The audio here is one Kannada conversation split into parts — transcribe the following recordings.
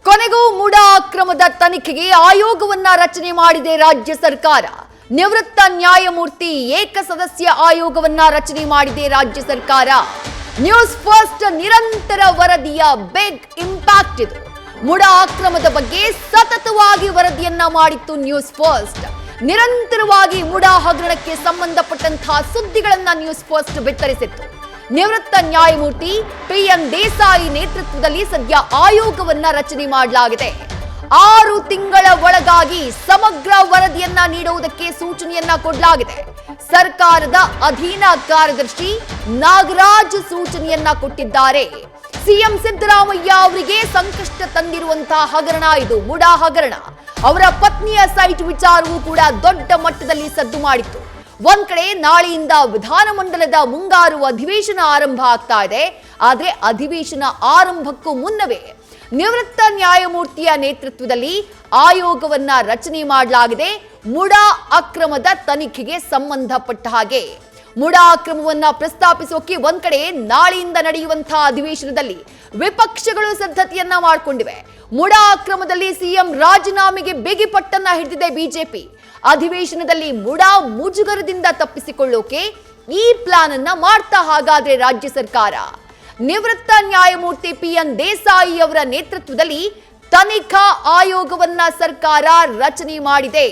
ಕೊನೆಗೂ ಮುಡಾ ಅಕ್ರಮದ ತನಿಖೆಗೆ ಆಯೋಗವನ್ನ ರಚನೆ ಮಾಡಿದೆ ರಾಜ್ಯ ಸರ್ಕಾರ. ನಿವೃತ್ತ ನ್ಯಾಯಮೂರ್ತಿ ಏಕಸದಸ್ಯ ಆಯೋಗವನ್ನ ರಚನೆ ಮಾಡಿದೆ ರಾಜ್ಯ ಸರ್ಕಾರ. ನ್ಯೂಸ್ ಫಸ್ಟ್ ನಿರಂತರ ವರದಿಯ ಬಿಗ್ ಇಂಪ್ಯಾಕ್ಟ್ ಇದು. ಮುಡಾ ಅಕ್ರಮದ ಬಗ್ಗೆ ಸತತವಾಗಿ ವರದಿಯನ್ನ ಮಾಡಿತ್ತು ನ್ಯೂಸ್ ಫಸ್ಟ್. ನಿರಂತರವಾಗಿ ಮುಡಾ ಹಗರಣಕ್ಕೆ ಸಂಬಂಧಪಟ್ಟಂತಹ ಸುದ್ದಿಗಳನ್ನ ನ್ಯೂಸ್ ಫಸ್ಟ್ ಬಿತ್ತರಿಸಿತ್ತು. ನಿವೃತ್ತ ನ್ಯಾಯಮೂರ್ತಿ PN ದೇಸಾಯಿ ನೇತೃತ್ವದಲ್ಲಿ ಸದ್ಯ ಆಯೋಗವನ್ನ ರಚನೆ ಮಾಡಲಾಗಿದೆ. 6 ತಿಂಗಳ ಒಳಗಾಗಿ ಸಮಗ್ರ ವರದಿಯನ್ನ ನೀಡುವುದಕ್ಕೆ ಸೂಚನೆಯನ್ನ ಕೊಡಲಾಗಿದೆ. ಸರ್ಕಾರದ ಅಧೀನ ಕಾರ್ಯದರ್ಶಿ ನಾಗರಾಜ್ ಸೂಚನೆಯನ್ನ ಕೊಟ್ಟಿದ್ದಾರೆ. ಸಿಎಂ ಸಿದ್ದರಾಮಯ್ಯ ಅವರಿಗೆ ಸಂಕಷ್ಟ ತಂದಿರುವಂತಹ ಹಗರಣ ಇದು, ಮುಡಾ ಹಗರಣ. ಅವರ ಪತ್ನಿಯ ಸೈಟ್ ವಿಚಾರವೂ ಕೂಡ ದೊಡ್ಡ ಮಟ್ಟದಲ್ಲಿ ಸದ್ದು ಮಾಡಿತ್ತು. ಒಂದ್ ಕಡೆ ನಾಳೆಯಿಂದ ವಿಧಾನಮಂಡಲದ ಮುಂಗಾರು ಅಧಿವೇಶನ ಆರಂಭ ಆಗ್ತಾ ಇದೆ. ಆದ್ರೆ ಅಧಿವೇಶನ ಆರಂಭಕ್ಕೂ ಮುನ್ನವೇ ನಿವೃತ್ತ ನ್ಯಾಯಮೂರ್ತಿಯ ನೇತೃತ್ವದಲ್ಲಿ ಆಯೋಗವನ್ನ ರಚನೆ ಮಾಡಲಾಗಿದೆ. ಮುಡಾ ಅಕ್ರಮದ ತನಿಖೆಗೆ ಸಂಬಂಧಪಟ್ಟ ಹಾಗೆ ಮುಡಾ ಅಕ್ರಮವನ್ನ ಪ್ರಸ್ತಾಪಿಸೋಕೆ ಒಂದ್ ಕಡೆ ನಾಳೆಯಿಂದ ನಡೆಯುವಂತಹ ಅಧಿವೇಶನದಲ್ಲಿ ವಿಪಕ್ಷಗಳು ಸಿದ್ಧತೆಯನ್ನ ಮಾಡಿಕೊಂಡಿವೆ. ಮುಡಾ ಅಕ್ರಮದಲ್ಲಿ ಸಿಎಂ ರಾಜೀನಾಮೆಗೆ ಬಿಗಿಪಟ್ಟನ್ನ ಹಿಡಿದಿದೆ ಬಿಜೆಪಿ. ಅಧಿವೇಶನದಲ್ಲಿ ಮುಡಾ ಮುಜುಗರದಿಂದ ತಪ್ಪಿಸಿಕೊಳ್ಳೋಕೆ ಈ ಪ್ಲಾನ್ ಅನ್ನ ಮಾಡ್ತಾ ಹಾಗಾದ್ರೆ ರಾಜ್ಯ ಸರ್ಕಾರ. ನಿವೃತ್ತ ನ್ಯಾಯಮೂರ್ತಿ PN ದೇಸಾಯಿ ಅವರ ನೇತೃತ್ವದಲ್ಲಿ ತನಿಖಾ ಆಯೋಗವನ್ನ ಸರ್ಕಾರ ರಚನೆ ಮಾಡಿದೆ.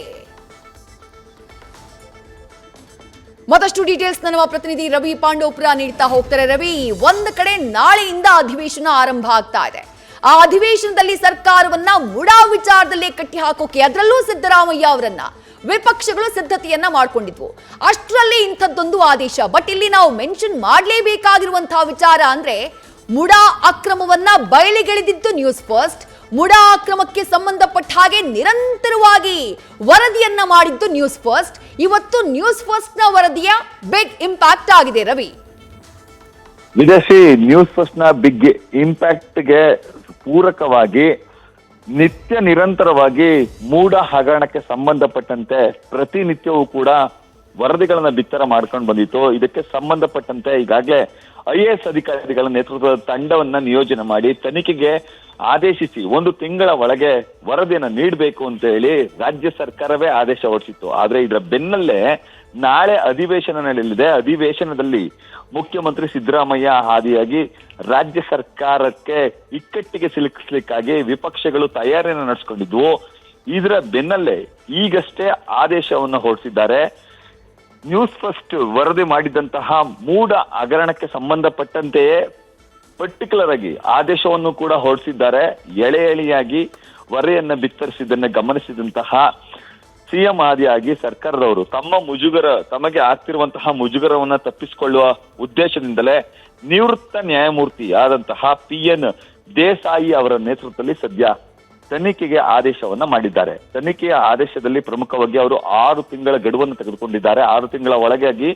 ಮತ್ತಷ್ಟು ಡೀಟೇಲ್ಸ್ ನಮ್ಮ ಪ್ರತಿನಿಧಿ ರವಿ ಪಾಂಡೋಪುರ ನೀಡ್ತಾ ಹೋಗ್ತಾರೆ. ರವಿ, ಒಂದು ಕಡೆ ನಾಳೆಯಿಂದ ಅಧಿವೇಶನ ಆರಂಭ ಆಗ್ತಾ ಇದೆ. ಆ ಅಧಿವೇಶನದಲ್ಲಿ ಸರ್ಕಾರವನ್ನ ಮುಡಾ ವಿಚಾರದಲ್ಲೇ ಕಟ್ಟಿ ಹಾಕೋಕೆ, ಅದರಲ್ಲೂ ಸಿದ್ದರಾಮಯ್ಯ ಅವರನ್ನ ವಿಪಕ್ಷಗಳು ಸಿದ್ಧತೆಯನ್ನ ಮಾಡ್ಕೊಂಡಿದ್ವು. ಅಷ್ಟರಲ್ಲಿ ಇಂಥದ್ದೊಂದು ಆದೇಶ. ಬಟ್ ಇಲ್ಲಿ ನಾವು ಮೆನ್ಷನ್ ಮಾಡಲೇಬೇಕಾಗಿರುವಂತಹ ವಿಚಾರ ಅಂದ್ರೆ ಮುಡಾ ಅಕ್ರಮವನ್ನ ಬಯಲಿಗೆಳೆದಿದ್ದು ನ್ಯೂಸ್ ಫಸ್ಟ್. ಮುಡಾ ಅಕ್ರಮಕ್ಕೆ ಸಂಬಂಧಪಟ್ಟ ಹಾಗೆ ನಿರಂತರವಾಗಿ ವರದಿಯನ್ನ ಮಾಡಿದ್ದು ನ್ಯೂಸ್ ಫಸ್ಟ್. ಇವತ್ತು ನ್ಯೂಸ್ ಫಸ್ಟ್ ನ ವರದಿಯ ಬಿಗ್ ಇಂಪ್ಯಾಕ್ಟ್ ಆಗಿದೆ. ರವಿ, ವಿದೇಶಿ ನ್ಯೂಸ್ ಫಸ್ಟ್ ನ ಬಿಗ್ ಇಂಪ್ಯಾಕ್ಟ್ ಗೆ ಪೂರಕವಾಗಿ ನಿತ್ಯ ನಿರಂತರವಾಗಿ ಮೂಡ ಹಗರಣಕ್ಕೆ ಸಂಬಂಧಪಟ್ಟಂತೆ ಪ್ರತಿನಿತ್ಯವೂ ಕೂಡ ವರದಿಗಳನ್ನ ಬಿತ್ತರ ಮಾಡ್ಕೊಂಡು ಬಂದಿತ್ತು. ಇದಕ್ಕೆ ಸಂಬಂಧಪಟ್ಟಂತೆ ಈಗಾಗಲೇ IAS ಅಧಿಕಾರಿಗಳ ನೇತೃತ್ವದ ತಂಡವನ್ನ ನಿಯೋಜನೆ ಮಾಡಿ ತನಿಖೆಗೆ ಆದೇಶಿಸಿ 1 ತಿಂಗಳ ಒಳಗೆ ವರದಿಯನ್ನ ನೀಡಬೇಕು ಅಂತ ಹೇಳಿ ರಾಜ್ಯ ಸರ್ಕಾರವೇ ಆದೇಶ ಹೊರಡಿಸಿತ್ತು. ಆದ್ರೆ ಇದರ ಬೆನ್ನಲ್ಲೇ ನಾಳೆ ಅಧಿವೇಶನ ನಡೆಯಲಿದೆ. ಅಧಿವೇಶನದಲ್ಲಿ ಮುಖ್ಯಮಂತ್ರಿ ಸಿದ್ದರಾಮಯ್ಯ ಆದಿಯಾಗಿ ರಾಜ್ಯ ಸರ್ಕಾರಕ್ಕೆ ಇಕ್ಕಟ್ಟಿಗೆ ಸಿಲುಕಿಸ್ಲಿಕ್ಕಾಗಿ ವಿಪಕ್ಷಗಳು ತಯಾರಿಯನ್ನು ನಡೆಸಿಕೊಂಡಿದ್ವು. ಇದರ ಬೆನ್ನಲ್ಲೇ ಈಗಷ್ಟೇ ಆದೇಶವನ್ನು ಹೊರಡಿಸಿದ್ದಾರೆ. ನ್ಯೂಸ್ ಫಸ್ಟ್ ವರದಿ ಮಾಡಿದಂತಹ ಮೂಡ ಹಗರಣಕ್ಕೆ ಸಂಬಂಧಪಟ್ಟಂತೆಯೇ ಪರ್ಟಿಕ್ಯುಲರ್ ಆಗಿ ಆದೇಶವನ್ನು ಕೂಡ ಹೊರಡಿಸಿದ್ದಾರೆ. ಎಳೆಯಾಗಿ ವರದಿಯನ್ನ ಬಿತ್ತರಿಸಿದ್ದನ್ನ ಗಮನಿಸಿದಂತಹ ಸಿಎಂ ಆದಿಯಾಗಿ ಸರ್ಕಾರದವರು ತಮಗೆ ಆಗ್ತಿರುವಂತಹ ಮುಜುಗರವನ್ನ ತಪ್ಪಿಸಿಕೊಳ್ಳುವ ಉದ್ದೇಶದಿಂದಲೇ ನಿವೃತ್ತ ನ್ಯಾಯಮೂರ್ತಿ ಆದಂತಹ PN ದೇಸಾಯಿ ಅವರ ನೇತೃತ್ವದಲ್ಲಿ ಸದ್ಯ ತನಿಖೆಗೆ ಆದೇಶವನ್ನ ಮಾಡಿದ್ದಾರೆ. ತನಿಖೆಯ ಆದೇಶದಲ್ಲಿ ಪ್ರಮುಖವಾಗಿ ಅವರು 6 ತಿಂಗಳ ಗಡುವನ್ನು ತೆಗೆದುಕೊಂಡಿದ್ದಾರೆ. 6 ತಿಂಗಳ ಒಳಗಾಗಿ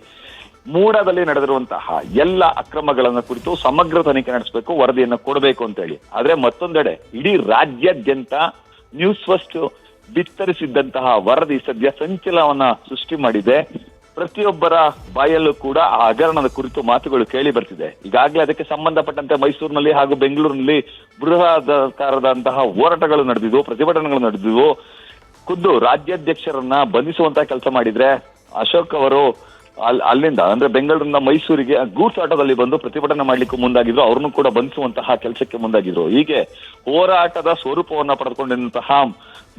ಮೂಡಾದಲ್ಲಿ ನಡೆದಿರುವಂತಹ ಎಲ್ಲ ಅಕ್ರಮಗಳನ್ನ ಕುರಿತು ಸಮಗ್ರ ತನಿಖೆ ನಡೆಸಬೇಕು, ವರದಿಯನ್ನ ಕೊಡಬೇಕು ಅಂತ ಹೇಳಿ. ಆದ್ರೆ ಮತ್ತೊಂದೆಡೆ ಇಡೀ ರಾಜ್ಯಾದ್ಯಂತ ನ್ಯೂಸ್ ಫಸ್ಟ್ ಬಿತ್ತರಿಸಿದ್ದಂತಹ ವರದಿ ಸದ್ಯ ಸಂಚಲನವನ್ನ ಸೃಷ್ಟಿ ಮಾಡಿದೆ. ಪ್ರತಿಯೊಬ್ಬರ ಬಾಯಲ್ಲೂ ಕೂಡ ಆ ಹಗರಣದ ಕುರಿತು ಮಾತುಗಳು ಕೇಳಿ ಬರ್ತಿದೆ. ಈಗಾಗಲೇ ಅದಕ್ಕೆ ಸಂಬಂಧಪಟ್ಟಂತೆ ಮೈಸೂರಿನಲ್ಲಿ ಹಾಗೂ ಬೆಂಗಳೂರಿನಲ್ಲಿ ಬೃಹದಾಕಾರದಂತಹ ಹೋರಾಟಗಳು ನಡೆದಿದ್ವು, ಪ್ರತಿಭಟನೆಗಳು ನಡೆದಿದ್ವು. ಖುದ್ದು ರಾಜ್ಯಾಧ್ಯಕ್ಷರನ್ನ ಬಂಧಿಸುವಂತಹ ಕೆಲಸ ಮಾಡಿದ್ರೆ ಅಶೋಕ್ ಅವರು ಅಲ್ಲಿಂದ ಅಂದ್ರೆ ಬೆಂಗಳೂರಿನ ಮೈಸೂರಿಗೆ ಗೂಡ್ಸ್ ಆಟೋದಲ್ಲಿ ಬಂದು ಪ್ರತಿಭಟನೆ ಮಾಡ್ಲಿಕ್ಕೂ ಮುಂದಾಗಿದ್ರು. ಅವ್ರನ್ನು ಕೂಡ ಬಂಧಿಸುವಂತಹ ಕೆಲಸಕ್ಕೆ ಮುಂದಾಗಿದ್ರು. ಹೀಗೆ ಹೋರಾಟದ ಸ್ವರೂಪವನ್ನ ಪಡೆದುಕೊಂಡಿರುವಂತಹ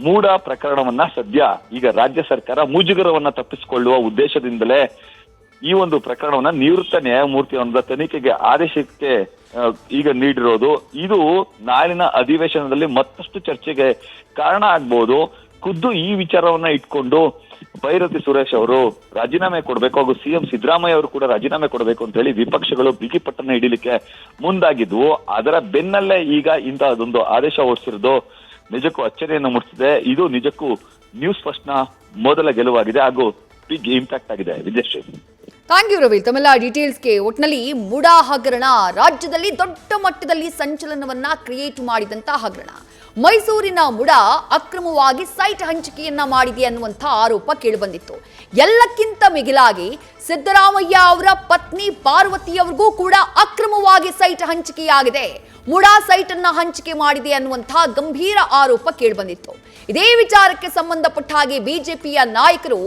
ಮೂಡ ಪ್ರಕರಣವನ್ನ ಸದ್ಯ ಈಗ ರಾಜ್ಯ ಸರ್ಕಾರ ಮುಜುಗರವನ್ನ ತಪ್ಪಿಸಿಕೊಳ್ಳುವ ಉದ್ದೇಶದಿಂದಲೇ ಈ ಒಂದು ಪ್ರಕರಣವನ್ನ ನಿವೃತ್ತ ನ್ಯಾಯಮೂರ್ತಿಯವರ ತನಿಖೆಗೆ ಆದೇಶಕ್ಕೆ ಈಗ ನೀಡಿರೋದು. ಇದು ನಾಳಿನ ಅಧಿವೇಶನದಲ್ಲಿ ಮತ್ತಷ್ಟು ಚರ್ಚೆಗೆ ಕಾರಣ ಆಗ್ಬಹುದು. ಖುದ್ದು ಈ ವಿಚಾರವನ್ನ ಇಟ್ಕೊಂಡು ಭೈರತಿ ಸುರೇಶ್ ಅವರು ರಾಜೀನಾಮೆ ಕೊಡಬೇಕು ಹಾಗೂ ಸಿಎಂ ಸಿದ್ದರಾಮಯ್ಯ ಅವರು ಕೂಡ ರಾಜೀನಾಮೆ ಕೊಡಬೇಕು ಅಂತ ಹೇಳಿ ವಿಪಕ್ಷಗಳು ಬಿಗಿಪಟ್ಟನ್ನ ಹಿಡಿಲಿಕ್ಕೆ ಮುಂದಾಗಿದ್ವು. ಅದರ ಬೆನ್ನಲ್ಲೇ ಈಗ ಇಂತಹದೊಂದು ಆದೇಶ ಹೊರಡಿಸಿರೋದು ನಿಜಕ್ಕೂ ಅಚ್ಚರಿಯನ್ನು ಮೂಡಿಸಿದೆ. ಇದು ನಿಜಕ್ಕೂ ನ್ಯೂಸ್ ಫಸ್ಟ್ ನ ಮೊದಲ ಗೆಲುವಾಗಿದೆ ಹಾಗೂ ಬಿಗ್ ಇಂಪ್ಯಾಕ್ಟ್ ಆಗಿದೆ. ವಿಜಯಶ್ರೀ, ಥ್ಯಾಂಕ್ ಯು ರವಿ ತಮ್ಮೆಲ್ಲ ಡೀಟೇಲ್ಸ್ಗೆ. ಒಟ್ಟಿನಲ್ಲಿ ಮುಡಾ ಹಗರಣ ರಾಜ್ಯದಲ್ಲಿ ದೊಡ್ಡ ಮಟ್ಟದಲ್ಲಿ ಸಂಚಲನವನ್ನ ಕ್ರಿಯೇಟ್ ಮಾಡಿದಂತ ಹಗರಣ. ಮೈಸೂರಿನ ಮುಡಾ ಅಕ್ರಮವಾಗಿ ಸೈಟ್ ಹಂಚಿಕೆಯನ್ನ ಮಾಡಿದೆ ಅನ್ನುವಂಥ ಆರೋಪ ಕೇಳಿಬಂದಿತ್ತು. ಎಲ್ಲಕ್ಕಿಂತ ಮಿಗಿಲಾಗಿ ಸಿದ್ದರಾಮಯ್ಯ ಅವರ ಪತ್ನಿ ಪಾರ್ವತಿ ಅವರಿಗೂ ಕೂಡ ಅಕ್ರಮವಾಗಿ ಸೈಟ್ ಹಂಚಿಕೆಯಾಗಿದೆ. ಮುಡಾ ಸೈಟ್ ಅನ್ನ ಹಂಚಿಕೆ ಮಾಡಿದೆ ಅನ್ನುವಂತಹ ಗಂಭೀರ ಆರೋಪ ಕೇಳಿಬಂದಿತ್ತು. ಇದೇ ವಿಚಾರಕ್ಕೆ ಸಂಬಂಧಪಟ್ಟ ಹಾಗೆ ಬಿಜೆಪಿಯ ನಾಯಕರು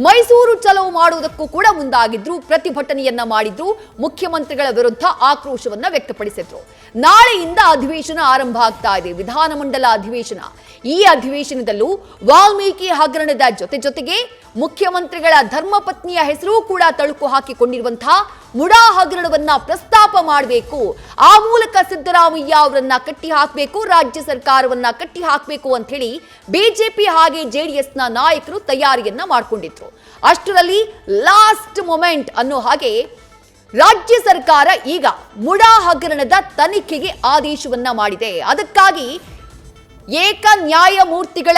ಮೈಸೂರು ಚಲೋ ಮಾಡುವುದಕ್ಕೂ ಕೂಡ ಮುಂದಾಗಿದ್ರು, ಪ್ರತಿಭಟನೆಯನ್ನ ಮಾಡಿದ್ರು, ಮುಖ್ಯಮಂತ್ರಿಗಳ ವಿರುದ್ಧ ಆಕ್ರೋಶವನ್ನ ವ್ಯಕ್ತಪಡಿಸಿದ್ರು. ನಾಳೆಯಿಂದ ಅಧಿವೇಶನ ಆರಂಭ ಆಗ್ತಾ ಇದೆ, ವಿಧಾನಮಂಡಲ ಅಧಿವೇಶನ. ಈ ಅಧಿವೇಶನದಲ್ಲೂ ವಾಲ್ಮೀಕಿ ಹಗರಣದ ಜೊತೆಗೆ ಮುಖ್ಯಮಂತ್ರಿಗಳ ಧರ್ಮಪತ್ನಿಯ ಹೆಸರು ಕೂಡ ತಳುಕು ಹಾಕಿಕೊಂಡಿರುವಂತಹ ಮುಡಾ ಹಗರಣವನ್ನ ಪ್ರಸ್ತಾಪ ಮಾಡಬೇಕು. ಆ ಮೂಲಕ ಸಿದ್ದರಾಮಯ್ಯ ಅವರನ್ನ ಕಟ್ಟಿ ಹಾಕಬೇಕು, ರಾಜ್ಯ ಸರ್ಕಾರವನ್ನ ಕಟ್ಟಿ ಹಾಕಬೇಕು ಅಂತ ಹೇಳಿ ಬಿಜೆಪಿ ಹಾಗೆ ಜೆಡಿಎಸ್ನ ನಾಯಕರು ತಯಾರಿಯನ್ನ ಮಾಡಿಕೊಂಡಿದ್ರು. ಅಷ್ಟರಲ್ಲಿ ಲಾಸ್ಟ್ ಮೊಮೆಂಟ್ ಅನ್ನೋ ಹಾಗೆ ರಾಜ್ಯ ಸರ್ಕಾರ ಈಗ ಮುಡಾ ಹಗರಣದ ತನಿಖೆಗೆ ಆದೇಶವನ್ನ ಮಾಡಿದೆ. ಅದಕ್ಕಾಗಿ ಏಕ ನ್ಯಾಯಮೂರ್ತಿಗಳ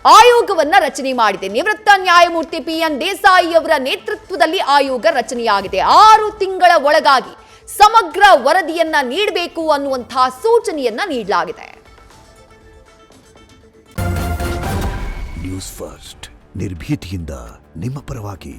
ಆಯೋಗವನ್ನ ರಚನೆ ಮಾಡಿದೆ. ನಿವೃತ್ತ ನ್ಯಾಯಮೂರ್ತಿ PN ದೇಸಾಯಿ ಅವರ ನೇತೃತ್ವದಲ್ಲಿ ಆಯೋಗ ರಚನೆಯಾಗಿದೆ. 6 ತಿಂಗಳ ಒಳಗಾಗಿ ಸಮಗ್ರ ವರದಿಯನ್ನ ನೀಡಬೇಕು ಅನ್ನುವಂತಹ ಸೂಚನೆಯನ್ನ ನೀಡಲಾಗಿದೆ. ನ್ಯೂಸ್ ಫಸ್ಟ್ ನಿರ್ಭೀತಿಯಿಂದ ನಿಮ್ಮ ಪರವಾಗಿ.